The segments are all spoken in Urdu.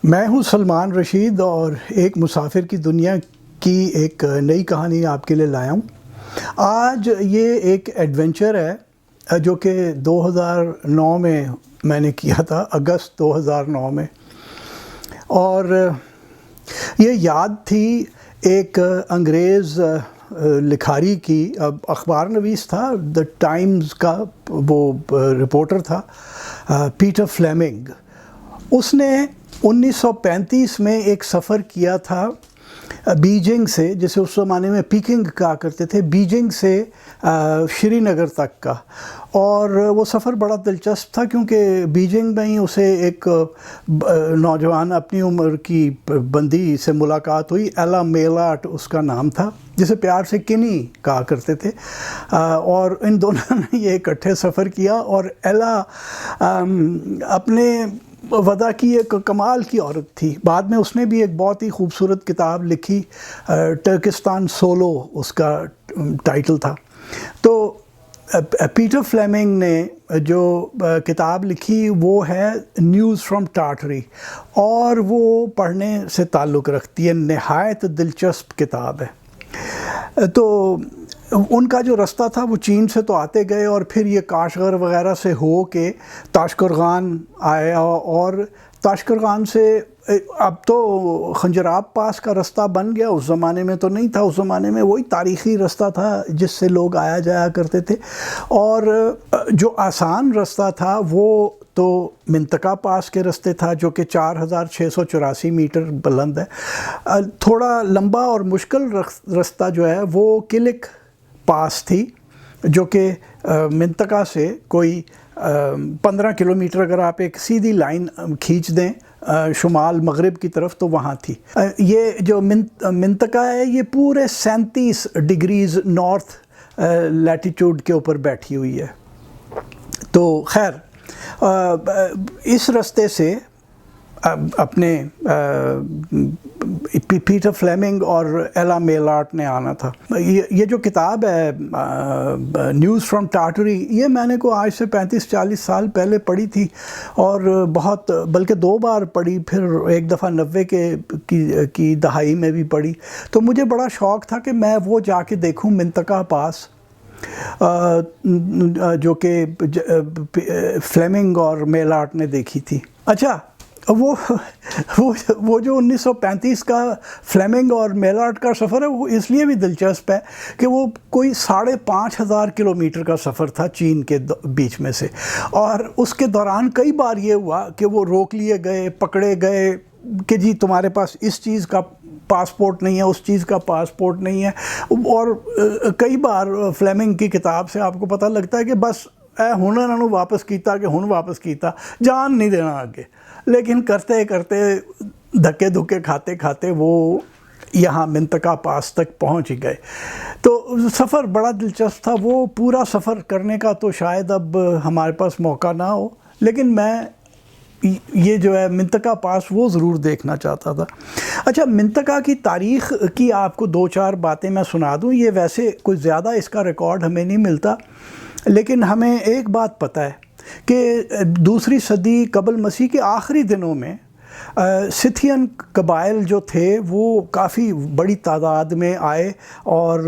میں ہوں سلمان رشید اور ایک مسافر کی دنیا کی ایک نئی کہانی آپ کے لیے لایا ہوں۔ آج یہ ایک ایڈونچر ہے جو کہ 2009 میں نے کیا تھا، اگست 2009 میں، اور یہ یاد تھی ایک انگریز لکھاری کی، اب اخبار نویس تھا، دا ٹائمز کا وہ رپورٹر تھا، پیٹر فلیمنگ۔ اس نے 1935 میں ایک سفر کیا تھا بیجنگ سے، جسے اس زمانے میں پیکنگ کہا کرتے تھے، بیجنگ سے شری نگر تک کا، اور وہ سفر بڑا دلچسپ تھا کیونکہ بیجنگ میں ہی اسے ایک نوجوان اپنی عمر کی بندی سے ملاقات ہوئی، ایلا میلاٹ اس کا نام تھا، جسے پیار سے کنی کہا کرتے تھے، اور ان دونوں نے یہ اکٹھے سفر کیا، اور ایلا اپنے وضع کی ایک کمال کی عورت تھی۔ بعد میں اس نے بھی ایک بہت ہی خوبصورت کتاب لکھی، ٹرکستان سولو اس کا ٹائٹل تھا۔ تو پیٹر فلیمنگ نے جو کتاب لکھی وہ ہے نیوز فرام ٹارٹری، اور وہ پڑھنے سے تعلق رکھتی ہے، نہایت دلچسپ کتاب ہے۔ تو ان کا جو رستہ تھا وہ چین سے تو آتے گئے، اور پھر یہ کاشغر وغیرہ سے ہو کے تاشقرغان آیا، اور تاشقرغان سے اب تو خنجرآب پاس کا رستہ بن گیا، اس زمانے میں تو نہیں تھا، اس زمانے میں وہی تاریخی رستہ تھا جس سے لوگ آیا جایا کرتے تھے، اور جو آسان رستہ تھا وہ تو منطقہ پاس کے رستے تھا جو کہ 4684 میٹر بلند ہے۔ تھوڑا لمبا اور مشکل رستہ جو ہے وہ کلک پاس تھی، جو کہ منطقہ سے کوئی 15 کلومیٹر اگر آپ ایک سیدھی لائن کھینچ دیں شمال مغرب کی طرف تو وہاں تھی۔ یہ جو منطقہ ہے یہ پورے 37 ڈگریز نارتھ لیٹیٹیوڈ کے اوپر بیٹھی ہوئی ہے۔ تو خیر، اس رستے سے اپنے پیٹر فلیمنگ اور ایلا میلاٹ نے آنا تھا۔ یہ جو کتاب ہے نیوز فرام ٹارٹری، یہ میں نے کو آج سے 35-40 سال پہلے پڑھی تھی، اور بہت بلکہ 2 بار پڑھی، پھر ایک دفعہ 90 کی دہائی میں بھی پڑھی۔ تو مجھے بڑا شوق تھا کہ میں وہ جا کے دیکھوں منطقہ پاس، جو کہ فلیمنگ اور میلاٹ نے دیکھی تھی۔ اچھا، وہ جو 1935 کا فلیمنگ اور میلاٹ کا سفر ہے وہ اس لیے بھی دلچسپ ہے کہ وہ کوئی 5500 کلومیٹر کا سفر تھا چین کے بیچ میں سے، اور اس کے دوران کئی بار یہ ہوا کہ وہ روک لیے گئے، پکڑے گئے کہ جی تمہارے پاس اس چیز کا پاسپورٹ نہیں ہے، اس چیز کا پاسپورٹ نہیں ہے، اور کئی بار فلیمنگ کی کتاب سے آپ کو پتہ لگتا ہے کہ بس ہن انہوں واپس کیتا کہ ہن واپس کیتا، جان نہیں دینا آگے، لیکن کرتے کرتے دھکے دھکے کھاتے کھاتے وہ یہاں منطقہ پاس تک پہنچ گئے۔ تو سفر بڑا دلچسپ تھا، وہ پورا سفر کرنے کا تو شاید اب ہمارے پاس موقع نہ ہو، لیکن میں یہ جو ہے منطقہ پاس وہ ضرور دیکھنا چاہتا تھا۔ اچھا، منطقہ کی تاریخ کی آپ کو 2-4 باتیں میں سنا دوں۔ یہ ویسے کوئی زیادہ اس کا ریکارڈ ہمیں نہیں ملتا، لیکن ہمیں ایک بات پتہ ہے کہ 2 صدی قبل مسیح کے آخری دنوں میں سیتھین قبائل جو تھے وہ کافی بڑی تعداد میں آئے، اور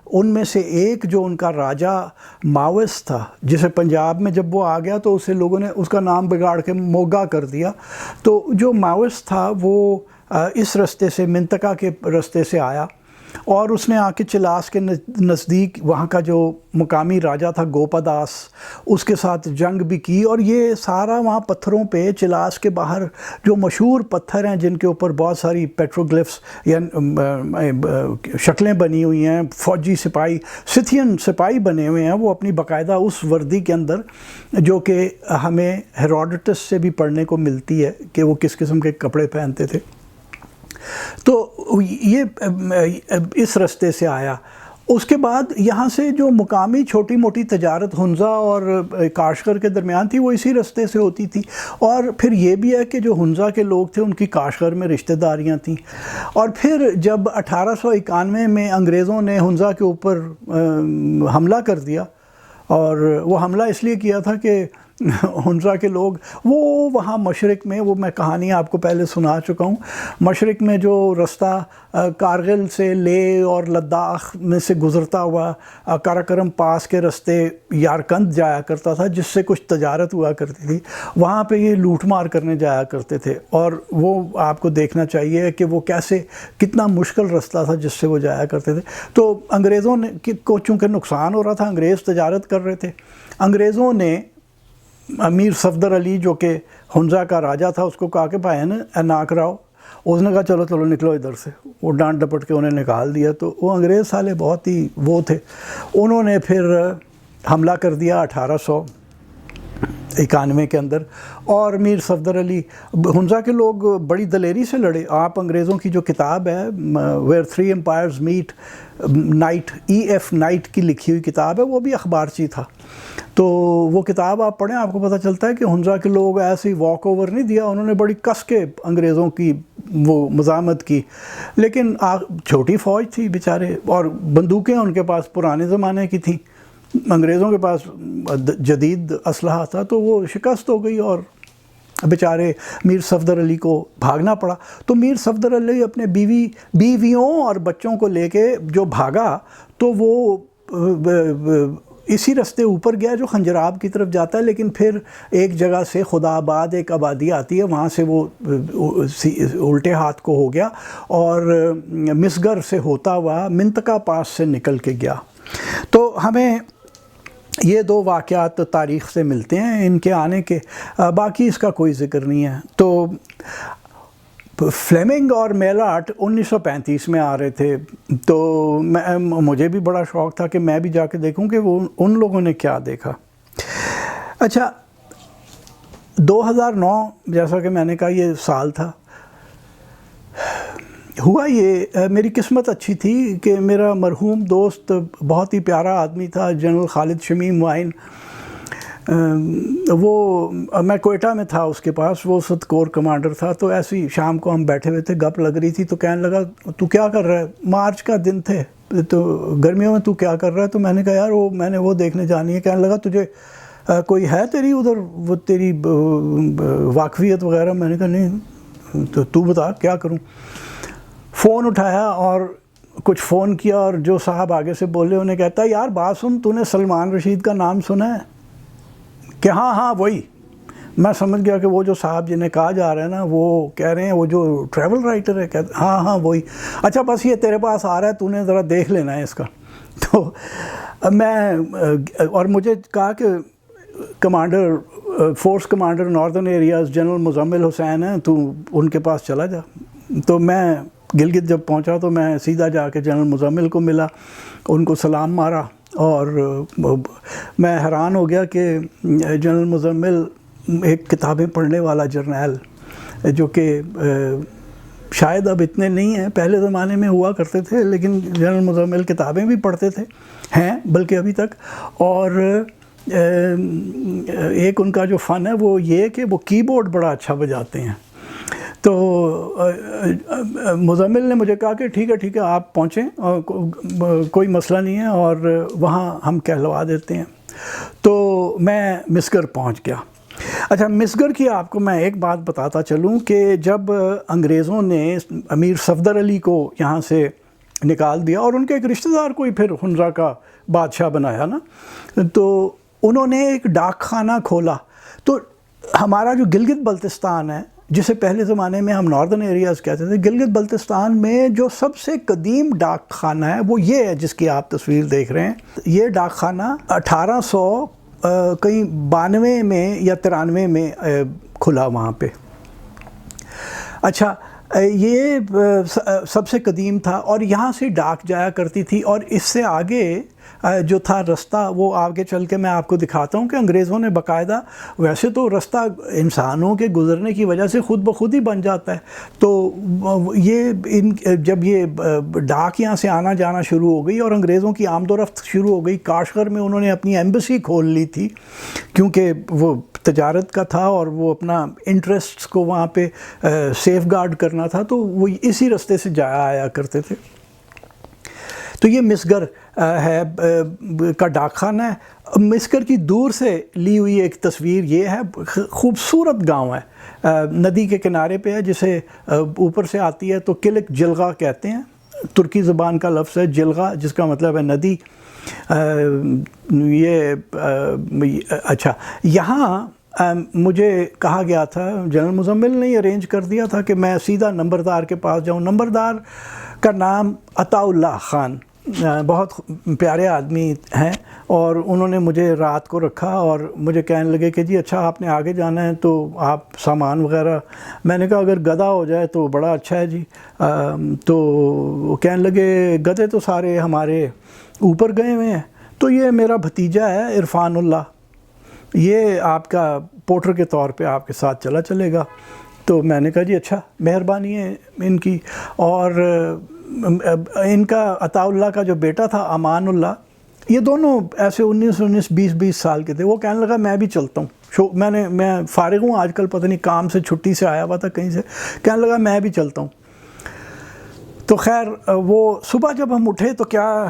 ان میں سے ایک جو ان کا راجہ ماوس تھا، جسے پنجاب میں جب وہ آ گیا تو اسے لوگوں نے اس کا نام بگاڑ کے موگا کر دیا۔ تو جو ماوس تھا وہ اس رستے سے، منطقہ کے رستے سے آیا، اور اس نے آ کے چلاس کے نزدیک وہاں کا جو مقامی راجہ تھا گوپاداس، اس کے ساتھ جنگ بھی کی، اور یہ سارا وہاں پتھروں پہ، چلاس کے باہر جو مشہور پتھر ہیں جن کے اوپر بہت ساری پیٹروگلفس یا شکلیں بنی ہوئی ہیں، فوجی سپاہی، سیتھین سپاہی بنے ہوئے ہیں، وہ اپنی باقاعدہ اس وردی کے اندر، جو کہ ہمیں ہیروڈوٹس سے بھی پڑھنے کو ملتی ہے کہ وہ کس قسم کے کپڑے پہنتے تھے۔ تو یہ اس رستے سے آیا۔ اس کے بعد یہاں سے جو مقامی چھوٹی موٹی تجارت ہنزا اور کاشغر کے درمیان تھی وہ اسی رستے سے ہوتی تھی، اور پھر یہ بھی ہے کہ جو ہنزا کے لوگ تھے ان کی کاشغر میں رشتہ داریاں تھیں، اور پھر جب 1891 میں انگریزوں نے ہنزا کے اوپر حملہ کر دیا، اور وہ حملہ اس لیے کیا تھا کہ ہنزا کے لوگ وہ وہاں مشرق میں، وہ میں کہانی آپ کو پہلے سنا چکا ہوں، مشرق میں جو رستہ کارگل سے لے اور لداخ میں سے گزرتا ہوا کاراکرم پاس کے رستے یارکند جایا کرتا تھا، جس سے کچھ تجارت ہوا کرتی تھی، وہاں پہ یہ لوٹ مار کرنے جایا کرتے تھے، اور وہ آپ کو دیکھنا چاہیے کہ وہ کیسے کتنا مشکل رستہ تھا جس سے وہ جایا کرتے تھے۔ تو انگریزوں نے کو چونکہ نقصان ہو رہا تھا، انگریز تجارت کر رہے تھے، انگریزوں نے امیر صفدر علی جو کہ ہنزا کا راجہ تھا اس کو کہا کہ بھائی نا ناک راؤ، اس نے کہا چلو چلو نکلو ادھر سے، وہ ڈانٹ ڈپٹ کے انہیں نکال دیا۔ تو وہ انگریز سالے بہت ہی وہ تھے، انہوں نے پھر حملہ کر دیا 1891 کے اندر، اور میر صفدر علی، ہنزا کے لوگ بڑی دلیری سے لڑے۔ آپ انگریزوں کی جو کتاب ہے where three empires meet, Knight, EF Knight کی لکھی ہوئی کتاب ہے، وہ بھی اخبارچی تھا، تو وہ کتاب آپ پڑھیں آپ کو پتہ چلتا ہے کہ ہنزا کے لوگ ایسے ہی واک اوور نہیں دیا، انہوں نے بڑی کس کے انگریزوں کی وہ مزاحمت کی، لیکن چھوٹی فوج تھی بیچارے، اور بندوقیں ان کے پاس پرانے زمانے کی تھیں، انگریزوں کے پاس جدید اسلحہ تھا، تو وہ شکست ہو گئی اور بیچارے میر صفدر علی کو بھاگنا پڑا۔ تو میر صفدر علی اپنے بیویوں اور بچوں کو لے کے جو بھاگا، تو وہ اسی رستے اوپر گیا جو خنجراب کی طرف جاتا ہے، لیکن پھر ایک جگہ سے خدا آباد ایک آبادی آتی ہے، وہاں سے وہ الٹے ہاتھ کو ہو گیا اور مسگر سے ہوتا ہوا منطقہ پاس سے نکل کے گیا۔ تو ہمیں یہ دو واقعات تاریخ سے ملتے ہیں ان کے آنے کے، باقی اس کا کوئی ذکر نہیں ہے۔ تو فلیمنگ اور میلاٹ 1935 میں آ رہے تھے، تو مجھے بھی بڑا شوق تھا کہ میں بھی جا کے دیکھوں کہ وہ ان لوگوں نے کیا دیکھا۔ اچھا 2009 جیسا کہ میں نے کہا یہ سال تھا، ہوا یہ میری قسمت اچھی تھی کہ میرا مرحوم دوست بہت ہی پیارا آدمی تھا جنرل خالد شمیم معین، وہ میں کوئٹہ میں تھا اس کے پاس، وہ اس کور کمانڈر تھا، تو ایسی شام کو ہم بیٹھے ہوئے تھے، گپ لگ رہی تھی، تو کہنے لگا تو کیا کر رہا ہے، مارچ کا دن تھے تو گرمیوں میں تو کیا کر رہا ہے، تو میں نے کہا یار وہ میں نے وہ دیکھنے جانی ہے۔ کہنے لگا تجھے کوئی ہے تیری ادھر وہ تیری واقفیت وغیرہ؟ میں نے کہا نہیں، تو بتا کیا کروں۔ فون اٹھایا اور کچھ فون کیا، اور جو صاحب آگے سے بولے انہیں کہتا ہے یار بات سن، تو نے سلمان رشید کا نام سنا ہے؟ کہ ہاں ہاں وہی۔ میں سمجھ گیا کہ وہ جو صاحب جنہیں کہا جا رہا ہے نا، وہ کہہ رہے ہیں وہ جو ٹریول رائٹر ہے، کہتے ہاں ہاں وہی، اچھا بس یہ تیرے پاس آ رہا ہے، تو نے ذرا دیکھ لینا ہے اس کا۔ تو میں اور مجھے کہا کہ commander force commander northern areas general Muzammil Hussain ہیں، تو ان کے پاس چلا جا۔ تو میں گلگت جب پہنچا تو میں سیدھا جا کے جنرل مزمل کو ملا، ان کو سلام مارا، اور میں حیران ہو گیا کہ جنرل مزمل ایک کتابیں پڑھنے والا جرنیل، جو کہ شاید اب اتنے نہیں ہیں، پہلے زمانے میں ہوا کرتے تھے، لیکن جنرل مزمل کتابیں بھی پڑھتے تھے، ہیں بلکہ ابھی تک، اور ایک ان کا جو فن ہے وہ یہ کہ وہ کی بورڈ بڑا اچھا بجاتے ہیں۔ تو مزمل نے مجھے کہا کہ ٹھیک ہے آپ پہنچیں، کوئی مسئلہ نہیں ہے، اور وہاں ہم کہلوا دیتے ہیں۔ تو میں مسگر پہنچ گیا۔ اچھا مسگر کی آپ کو میں ایک بات بتاتا چلوں کہ جب انگریزوں نے امیر صفدر علی کو یہاں سے نکال دیا اور ان کے ایک رشتہ دار کو ہی پھر ہنزا کا بادشاہ بنایا نا، تو انہوں نے ایک ڈاک خانہ کھولا۔ تو ہمارا جو گلگت بلتستان ہے، جسے پہلے زمانے میں ہم ناردرن ایریاز کہتے تھے، گلگت بلتستان میں جو سب سے قدیم ڈاک خانہ ہے وہ یہ ہے جس کی آپ تصویر دیکھ رہے ہیں۔ یہ ڈاک خانہ 1892 میں یا 93 میں کھلا وہاں پہ۔ اچھا یہ سب سے قدیم تھا، اور یہاں سے ڈاک جایا کرتی تھی، اور اس سے آگے جو تھا رستہ، وہ آگے چل کے میں آپ کو دکھاتا ہوں کہ انگریزوں نے باقاعدہ، ویسے تو رستہ انسانوں کے گزرنے کی وجہ سے خود بخود ہی بن جاتا ہے، تو یہ جب یہ ڈاک یہاں سے آنا جانا شروع ہو گئی اور انگریزوں کی آمد و رفت شروع ہو گئی، کاشغر میں انہوں نے اپنی ایمبیسی کھول لی تھی، کیونکہ وہ تجارت کا تھا اور وہ اپنا انٹرسٹس کو وہاں پہ سیف گارڈ کرنا تھا، تو وہ اسی رستے سے جایا آیا کرتے تھے۔ تو یہ مسگر ہے کا ڈاک خانہ ہے. مسگر کی دور سے لی ہوئی ایک تصویر یہ ہے. خوبصورت گاؤں ہے, ندی کے کنارے پہ ہے, جسے اوپر سے آتی ہے تو کلک جلغا کہتے ہیں. ترکی زبان کا لفظ ہے جلغا, جس کا مطلب ہے ندی. یہ اچھا, یہاں مجھے کہا گیا تھا, جنرل مزمل نے ارینج کر دیا تھا کہ میں سیدھا نمبردار کے پاس جاؤں. نمبردار کا نام عطا اللہ خان, بہت پیارے آدمی ہیں, اور انہوں نے مجھے رات کو رکھا اور مجھے کہنے لگے کہ جی اچھا آپ نے آگے جانا ہے تو آپ سامان وغیرہ. میں نے کہا اگر گدھا ہو جائے تو بڑا اچھا ہے جی. تو کہنے لگے گدھے تو سارے ہمارے اوپر گئے ہوئے ہیں, تو یہ میرا بھتیجا ہے عرفان اللہ, یہ آپ کا پورٹر کے طور پہ آپ کے ساتھ چلے گا. تو میں نے کہا جی اچھا, مہربانی ہے ان کی. اور ان کا عطا اللہ کا جو بیٹا تھا امان اللہ, یہ دونوں ایسے 19 سال کے تھے. وہ کہنے لگا میں بھی چلتا ہوں, میں فارغ ہوں آج کل, پتہ نہیں کام سے چھٹی سے آیا ہوا تھا کہیں سے, کہنے لگا میں بھی چلتا ہوں. تو خیر وہ صبح جب ہم اٹھے تو کیا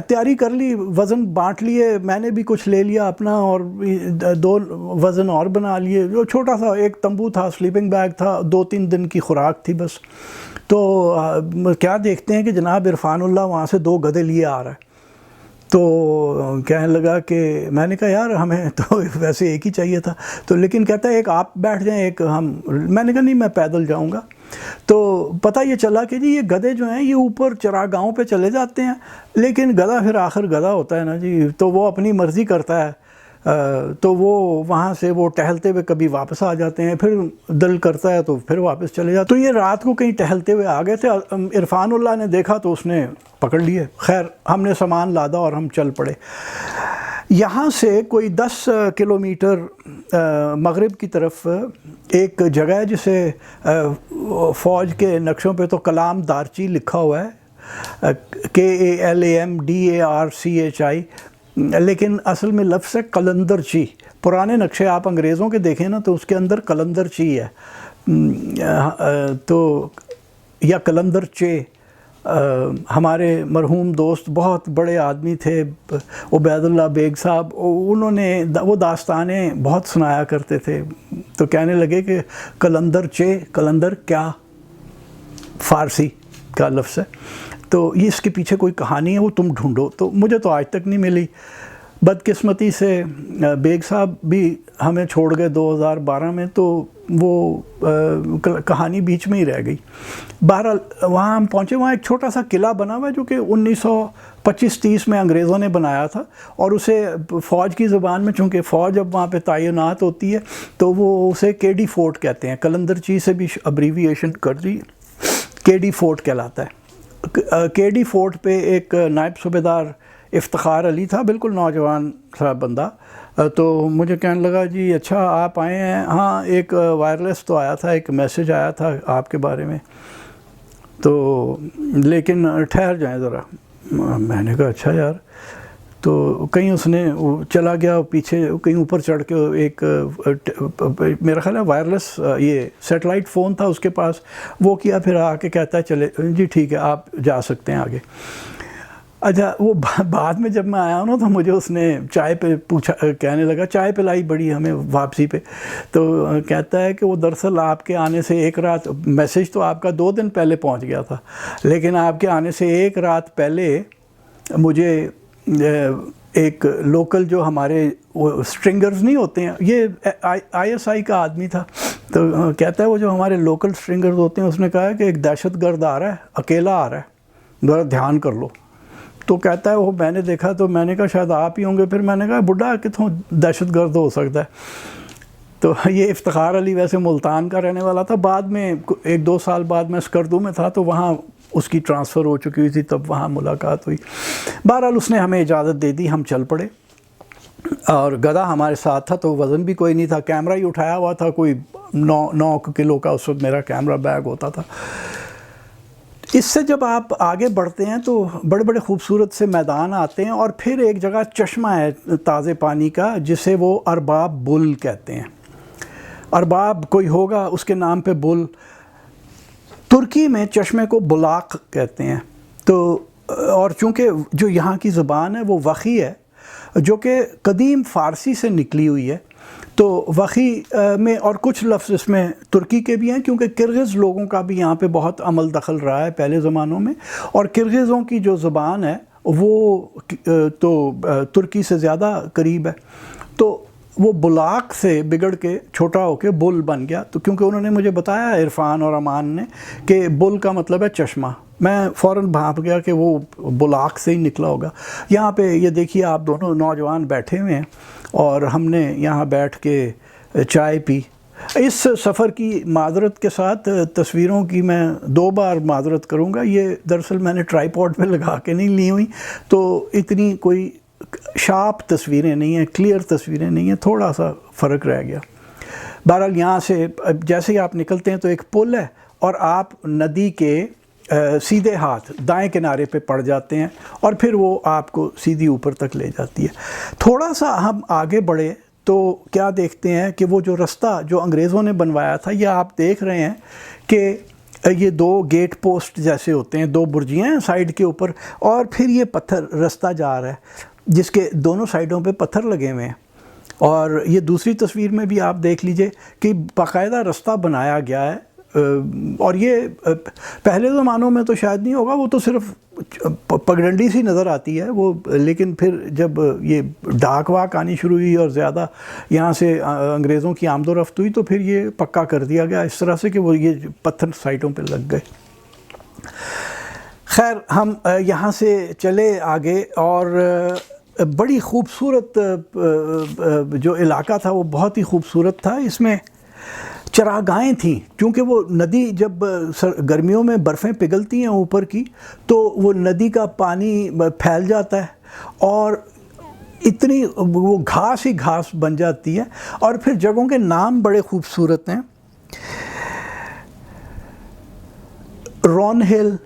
تیاری کر لی, وزن بانٹ لیے, میں نے بھی کچھ لے لیا اپنا, اور 2 وزن اور بنا لیے. جو چھوٹا سا ایک تمبو تھا, سلیپنگ بیگ تھا, 2-3 دن کی خوراک تھی بس. تو کیا دیکھتے ہیں کہ جناب عرفان اللہ وہاں سے 2 گدھے لیے آ رہا ہے. تو کہنے لگا کہ میں نے کہا یار ہمیں تو ویسے ایک ہی چاہیے تھا. تو لیکن کہتا ہے ایک آپ بیٹھ جائیں, ایک ہم. میں نے کہا نہیں, میں پیدل جاؤں گا. تو پتہ یہ چلا کہ جی یہ گدھے جو ہیں یہ اوپر چراگاہوں پہ چلے جاتے ہیں, لیکن گدھا پھر آخر گدھا ہوتا ہے نا جی, تو وہ اپنی مرضی کرتا ہے. تو وہ وہاں سے وہ ٹہلتے ہوئے کبھی واپس آ جاتے ہیں, پھر دل کرتا ہے تو پھر واپس چلے جاتے. تو یہ رات کو کہیں ٹہلتے ہوئے آ گئے تھے. عرفان اللہ نے دیکھا تو اس نے پکڑ لیے. خیر ہم نے سامان لادا اور ہم چل پڑے. یہاں سے کوئی 10 کلومیٹر مغرب کی طرف ایک جگہ ہے جسے فوج کے نقشوں پہ تو کلام دارچی لکھا ہوا ہے, KALAMDARCHI, لیکن اصل میں لفظ ہے قلندر چی. پرانے نقشے آپ انگریزوں کے دیکھیں نا تو اس کے اندر قلندر چی ہے, تو یا قلندر چے. ہمارے مرحوم دوست بہت بڑے آدمی تھے عبید اللہ بیگ صاحب, انہوں نے وہ داستانیں بہت سنایا کرتے تھے. تو کہنے لگے کہ قلندر چے, قلندر کیا فارسی کا لفظ ہے, تو یہ اس کے پیچھے کوئی کہانی ہے, وہ تم ڈھونڈو. تو مجھے تو آج تک نہیں ملی. بدقسمتی سے بیگ صاحب بھی ہمیں چھوڑ گئے 2012 میں, تو وہ کہانی بیچ میں ہی رہ گئی. بہرحال وہاں ہم پہنچے, وہاں ایک چھوٹا سا قلعہ بنا ہوا ہے جو کہ 1925-30 میں انگریزوں نے بنایا تھا, اور اسے فوج کی زبان میں, چونکہ فوج اب وہاں پہ تعینات ہوتی ہے تو وہ اسے KD فورٹ کہتے ہیں. قلندر چی سے بھی ابریویشن کر دی, KD فورٹ کہلاتا ہے. KD فورٹ پہ ایک نائب صوبیدار افتخار علی تھا, بالکل نوجوان سا بندہ. تو مجھے کہنے لگا جی اچھا آپ آئے ہیں, ہاں ایک وائرلیس تو آیا تھا, ایک میسیج آیا تھا آپ کے بارے میں, تو لیکن ٹھہر جائیں ذرا. میں نے کہا اچھا یار. تو کہیں اس نے چلا گیا پیچھے, کہیں اوپر چڑھ کے ایک میرا خیال ہے وائرلیس یہ سیٹلائٹ فون تھا اس کے پاس, وہ کیا, پھر آ کے کہتا ہے چلے جی ٹھیک ہے آپ جا سکتے ہیں آگے. اچھا وہ بعد میں جب میں آیا ہوں نا تو مجھے اس نے چائے پہ پوچھا, کہنے لگا چائے پلائی بڑی ہمیں واپسی پہ. تو کہتا ہے کہ وہ دراصل آپ کے آنے سے ایک رات, میسیج تو آپ کا 2 دن پہلے پہنچ گیا تھا, لیکن آپ کے آنے سے ایک رات پہلے مجھے ایک لوکل جو ہمارے وہ اسٹرنگرز نہیں ہوتے ہیں, یہ ISI کا آدمی تھا, تو کہتا ہے وہ جو ہمارے لوکل اسٹرنگرز ہوتے ہیں, اس نے کہا کہ ایک دہشت گرد آ رہا ہے, اکیلا آ رہا ہے, ذرا دھیان کر لو. تو کہتا ہے وہ میں نے دیکھا تو میں نے کہا شاید آپ ہی ہوں گے. پھر میں نے کہا بڈھا کتوں دہشت گرد ہو سکتا ہے. تو یہ افتخار علی ویسے ملتان کا رہنے والا تھا, بعد میں 1-2 سال بعد میں اسکردو میں تھا تو وہاں اس کی ٹرانسفر ہو چکی ہوئی تھی, تب وہاں ملاقات ہوئی. بہرحال اس نے ہمیں اجازت دے دی, ہم چل پڑے. اور گدھا ہمارے ساتھ تھا تو وزن بھی کوئی نہیں تھا, کیمرہ ہی اٹھایا ہوا تھا, کوئی 9 کلو کا اس وقت میرا کیمرہ بیگ ہوتا تھا. اس سے جب آپ آگے بڑھتے ہیں تو بڑے بڑے خوبصورت سے میدان آتے ہیں, اور پھر ایک جگہ چشمہ ہے تازے پانی کا جسے وہ ارباب بل کہتے ہیں. ارباب کوئی ہوگا اس کے نام پہ بل. ترکی میں چشمے کو بلاق کہتے ہیں. تو اور چونکہ جو یہاں کی زبان ہے وہ وخی ہے، جو کہ قدیم فارسی سے نکلی ہوئی ہے، تو وخی میں اور کچھ لفظ اس میں ترکی کے بھی ہیں، کیونکہ کرغز لوگوں کا بھی یہاں پہ بہت عمل دخل رہا ہے پہلے زمانوں میں، اور کرغزوں کی جو زبان ہے وہ تو ترکی سے زیادہ قریب ہے، تو وہ بلاک سے بگڑ کے چھوٹا ہو کے بل بن گیا۔ تو کیونکہ انہوں نے مجھے بتایا عرفان اور امان نے کہ بل کا مطلب ہے چشمہ، میں فوراً بھانپ گیا کہ وہ بلاک سے ہی نکلا ہوگا۔ یہاں پہ یہ دیکھیے آپ دونوں نوجوان بیٹھے ہوئے ہیں اور ہم نے یہاں بیٹھ کے چائے پی۔ اس سفر کی معذرت کے ساتھ تصویروں کی میں 2 بار معذرت کروں گا، یہ دراصل میں نے ٹرائی پوڈ پہ لگا کے نہیں لی ہوئی، تو اتنی کوئی شارپ تصویریں نہیں ہیں، کلیئر تصویریں نہیں ہیں، تھوڑا سا فرق رہ گیا۔ بہرحال یہاں سے جیسے ہی آپ نکلتے ہیں تو ایک پل ہے اور آپ ندی کے سیدھے ہاتھ دائیں کنارے پہ پڑ جاتے ہیں، اور پھر وہ آپ کو سیدھی اوپر تک لے جاتی ہے۔ تھوڑا سا ہم آگے بڑھے تو کیا دیکھتے ہیں کہ وہ جو رستہ جو انگریزوں نے بنوایا تھا، یہ آپ دیکھ رہے ہیں کہ یہ 2 گیٹ پوسٹ جیسے ہوتے ہیں، 2 برجیاں ہیں سائیڈ کے اوپر، اور پھر یہ پتھر رستہ جا رہا ہے جس کے دونوں سائیڈوں پہ پتھر لگے ہوئے ہیں۔ اور یہ دوسری تصویر میں بھی آپ دیکھ لیجئے کہ باقاعدہ رستہ بنایا گیا ہے، اور یہ پہلے زمانوں میں تو شاید نہیں ہوگا، وہ تو صرف پگڈنڈی سی نظر آتی ہے وہ، لیکن پھر جب یہ ڈاک واک آنی شروع ہوئی اور زیادہ یہاں سے انگریزوں کی آمد و رفت ہوئی، تو پھر یہ پکا کر دیا گیا اس طرح سے کہ وہ یہ پتھر سائٹوں پہ لگ گئے۔ خیر ہم یہاں سے چلے آگے، اور بڑی خوبصورت جو علاقہ تھا وہ بہت ہی خوبصورت تھا۔ اس میں چراگاہیں تھیں، کیونکہ وہ ندی جب گرمیوں میں برفیں پگھلتی ہیں اوپر کی تو وہ ندی کا پانی پھیل جاتا ہے اور اتنی وہ گھاس ہی گھاس بن جاتی ہے، اور پھر جگہوں کے نام بڑے خوبصورت ہیں، رون ہل،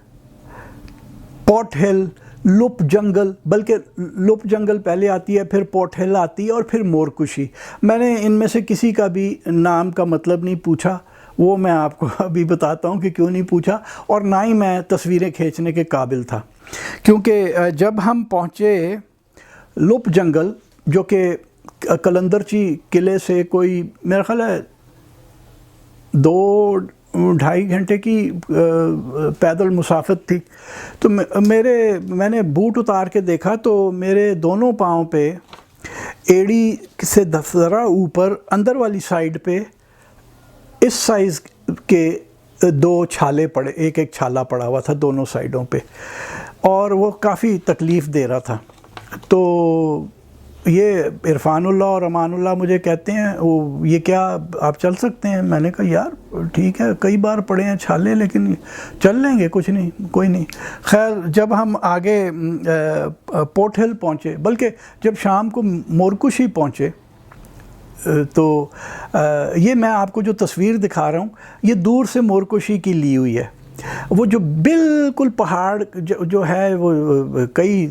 پورٹ ہل، لپ جنگل، بلکہ لپ جنگل پہلے آتی ہے، پھر پورٹ ہل آتی ہے، اور پھر مورکشی۔ میں نے ان میں سے کسی کا بھی نام کا مطلب نہیں پوچھا، وہ میں آپ کو ابھی بتاتا ہوں کہ کیوں نہیں پوچھا، اور نہ ہی میں تصویریں کھینچنے کے قابل تھا، کیونکہ جب ہم پہنچے لپ جنگل، جو کہ قلندرچی قلعے سے کوئی میرا خیال ہے 2-2.5 گھنٹے کی پیدل مسافت تھی، تو میں نے بوٹ اتار کے دیکھا تو میرے دونوں پاؤں پہ ایڑی سے ذرا اوپر اندر والی سائیڈ پہ اس سائز کے 2 چھالے پڑے، ایک چھالا پڑا ہوا تھا دونوں سائیڈوں پہ، اور وہ کافی تکلیف دے رہا تھا۔ تو یہ عرفان اللہ اور امان اللہ مجھے کہتے ہیں یہ کیا آپ چل سکتے ہیں؟ میں نے کہا یار ٹھیک ہے، کئی بار پڑے ہیں چھالے، لیکن چل لیں گے، کچھ نہیں، کوئی نہیں۔ خیر جب ہم آگے پورٹ ہل پہنچے، بلکہ جب شام کو مورکشی پہنچے، تو یہ میں آپ کو جو تصویر دکھا رہا ہوں یہ دور سے مورکشی کی لی ہوئی ہے۔ وہ جو بالکل پہاڑ جو ہے وہ کئی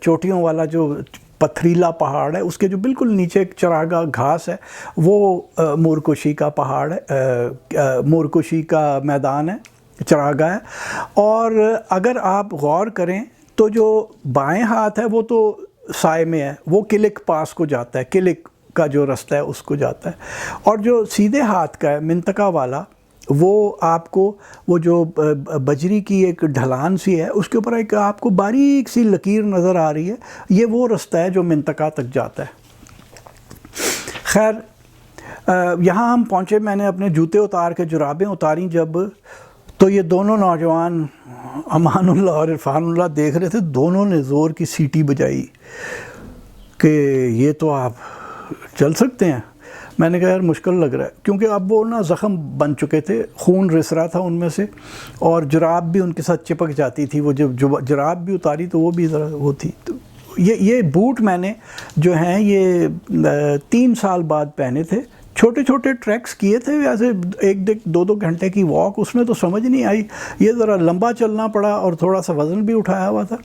چوٹیوں والا جو پتھریلا پہاڑ ہے، اس کے جو بالکل نیچے ایک چراگاہ گھاس ہے، وہ مورکشی کا پہاڑ ہے، مورکشی کا میدان ہے، چراگاہ ہے۔ اور اگر آپ غور کریں تو جو بائیں ہاتھ ہے وہ تو سائے میں ہے، وہ کلک پاس کو جاتا ہے، کلک کا جو رستہ ہے اس کو جاتا ہے، اور جو سیدھے ہاتھ کا ہے منطقہ والا، وہ آپ کو وہ جو بجری کی ایک ڈھلان سی ہے اس کے اوپر ایک آپ کو باریک سی لکیر نظر آ رہی ہے، یہ وہ رستہ ہے جو منطقہ تک جاتا ہے۔ خیر یہاں ہم پہنچے، میں نے اپنے جوتے اتار کے جرابیں اتاریں جب، تو یہ دونوں نوجوان امان اللہ اور عرفان اللہ دیکھ رہے تھے، دونوں نے زور کی سیٹی بجائی کہ یہ تو آپ چل سکتے ہیں۔ میں نے کہا یار مشکل لگ رہا ہے، کیونکہ اب وہ زخم بن چکے تھے، خون رس رہا تھا ان میں سے، اور جراب بھی ان کے ساتھ چپک جاتی تھی، وہ جب جراب بھی اتاری تو وہ بھی ذرا وہ تھی۔ تو یہ بوٹ میں نے جو ہیں یہ 3 سال بعد پہنے تھے، چھوٹے چھوٹے ٹریکس کیے تھے، ایسے 1-2 گھنٹے کی واک، اس میں تو سمجھ نہیں آئی، یہ ذرا لمبا چلنا پڑا اور تھوڑا سا وزن بھی اٹھایا ہوا تھا،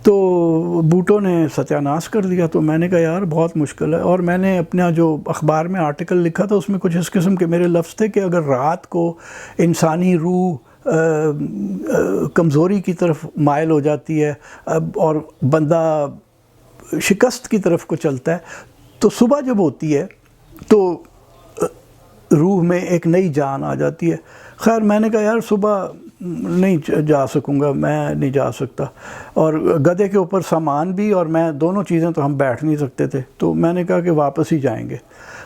تو بوٹوں نے ستیہ ناش کر دیا۔ تو میں نے کہا یار بہت مشکل ہے، اور میں نے اپنا جو اخبار میں آرٹیکل لکھا تھا اس میں کچھ اس قسم کے میرے لفظ تھے کہ اگر رات کو انسانی روح کمزوری کی طرف مائل ہو جاتی ہے اور بندہ شکست کی طرف کو چلتا ہے، تو صبح جب ہوتی ہے تو روح میں ایک نئی جان آ جاتی ہے۔ خیر میں نے کہا یار صبح نہیں جا سکوں گا، میں نہیں جا سکتا، اور گدھے کے اوپر سامان بھی اور میں دونوں چیزیں تو ہم بیٹھ نہیں سکتے تھے، تو میں نے کہا کہ واپس ہی جائیں گے۔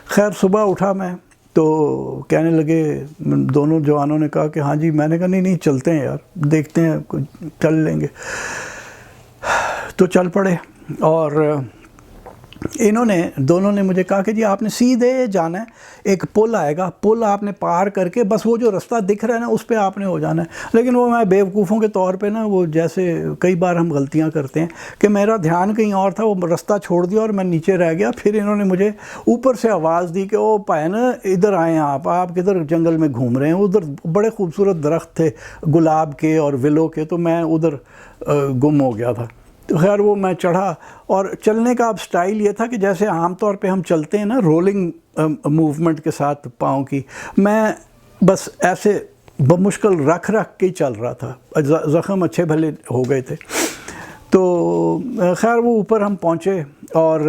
خیر صبح اٹھا میں تو کہنے لگے، دونوں جوانوں نے کہا کہ ہاں جی، میں نے کہا نہیں چلتے ہیں یار، دیکھتے ہیں چل لیں گے۔ تو چل پڑے، اور انہوں نے دونوں نے مجھے کہا کہ جی آپ نے سیدھے جانا ہے، ایک پل آئے گا، پل آپ نے پار کر کے بس وہ جو رستہ دکھ رہا ہے نا اس پہ آپ نے ہو جانا ہے۔ لیکن وہ میں بیوقوفوں کے طور پہ نا، وہ جیسے کئی بار ہم غلطیاں کرتے ہیں کہ میرا دھیان کہیں اور تھا، وہ رستہ چھوڑ دیا اور میں نیچے رہ گیا۔ پھر انہوں نے مجھے اوپر سے آواز دی کہ او پائے نا ادھر آئیں، آپ کدھر جنگل میں گھوم رہے ہیں؟ ادھر بڑے خوبصورت درخت تھے گلاب کے اور ولو کے، تو میں ادھر گم ہو گیا تھا۔ تو خیر وہ میں چڑھا، اور چلنے کا اب سٹائل یہ تھا کہ جیسے عام طور پہ ہم چلتے ہیں نا رولنگ موومنٹ کے ساتھ پاؤں کی، میں بس ایسے بمشکل رکھ کے ہی چل رہا تھا، زخم اچھے بھلے ہو گئے تھے۔ تو خیر وہ اوپر ہم پہنچے، اور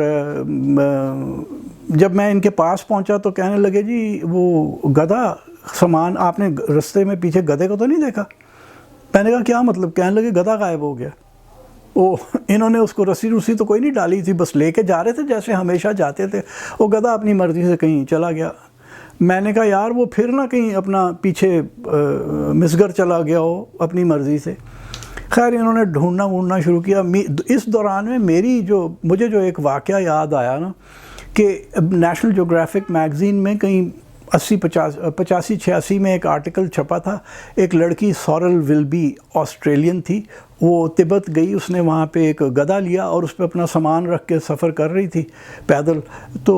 جب میں ان کے پاس پہنچا تو کہنے لگے جی وہ گدھا سامان آپ نے رستے میں پیچھے گدھے کو تو نہیں دیکھا؟ میں نے کہا کیا مطلب؟ کہنے لگے گدھا غائب ہو گیا۔ انہوں نے اس کو رسی تو کوئی نہیں ڈالی تھی، بس لے کے جا رہے تھے جیسے ہمیشہ جاتے تھے، وہ گدھا اپنی مرضی سے کہیں چلا گیا۔ میں نے کہا یار وہ پھر نہ کہیں اپنا پیچھے مسگر چلا گیا ہو اپنی مرضی سے۔ خیر انہوں نے ڈھونڈنا شروع کیا۔ اس دوران میں مجھے جو ایک واقعہ یاد آیا نا، کہ نیشنل جیوگرافک میگزین میں کہیں 85-86 میں ایک آرٹیکل چھپا تھا، ایک لڑکی سورل ولبی آسٹریلین تھی، وہ تبت گئی، اس نے وہاں پہ ایک گدھا لیا اور اس پہ اپنا سامان رکھ کے سفر کر رہی تھی پیدل۔ تو